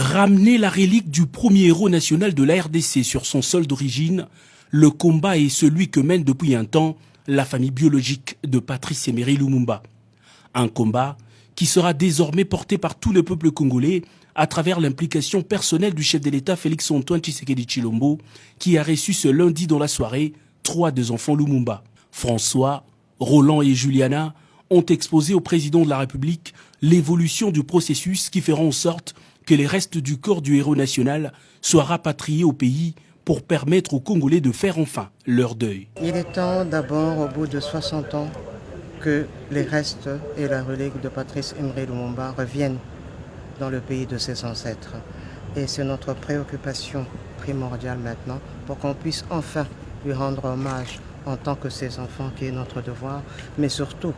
Ramener la relique du premier héros national de la RDC sur son sol d'origine, le combat est celui que mène depuis un temps la famille biologique de Patrice Emery Lumumba. Un combat qui sera désormais porté par tout le peuple congolais à travers l'implication personnelle du chef de l'État Félix-Antoine Tshisekedi Tshilombo, qui a reçu ce lundi dans la soirée 3 des enfants Lumumba. François, Roland et Juliana ont exposé au président de la République l'évolution du processus qui fera en sorte que les restes du corps du héros national soient rapatriés au pays pour permettre aux Congolais de faire enfin leur deuil. Il est temps d'abord, au bout de 60 ans, que les restes et la relique de Patrice Emery Lumumba reviennent dans le pays de ses ancêtres. Et c'est notre préoccupation primordiale maintenant pour qu'on puisse enfin lui rendre hommage en tant que ses enfants, qui est notre devoir, mais surtout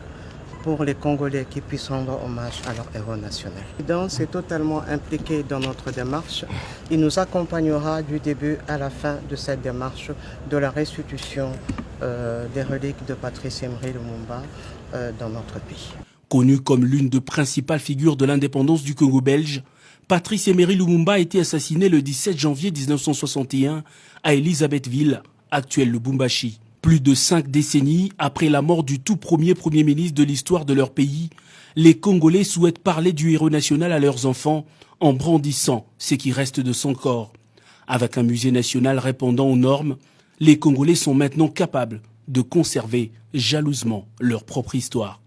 pour les Congolais qui puissent rendre hommage à leur héros national. Donc, c'est totalement impliqué dans notre démarche. Il nous accompagnera du début à la fin de cette démarche de la restitution des reliques de Patrice Emery Lumumba dans notre pays. Connu comme l'une des principales figures de l'indépendance du Congo belge, Patrice Emery Lumumba a été assassiné le 17 janvier 1961 à Elisabethville, actuelle Lubumbashi. Plus de 5 décennies après la mort du tout premier Premier ministre de l'histoire de leur pays, les Congolais souhaitent parler du héros national à leurs enfants en brandissant ce qui reste de son corps. Avec un musée national répondant aux normes, les Congolais sont maintenant capables de conserver jalousement leur propre histoire.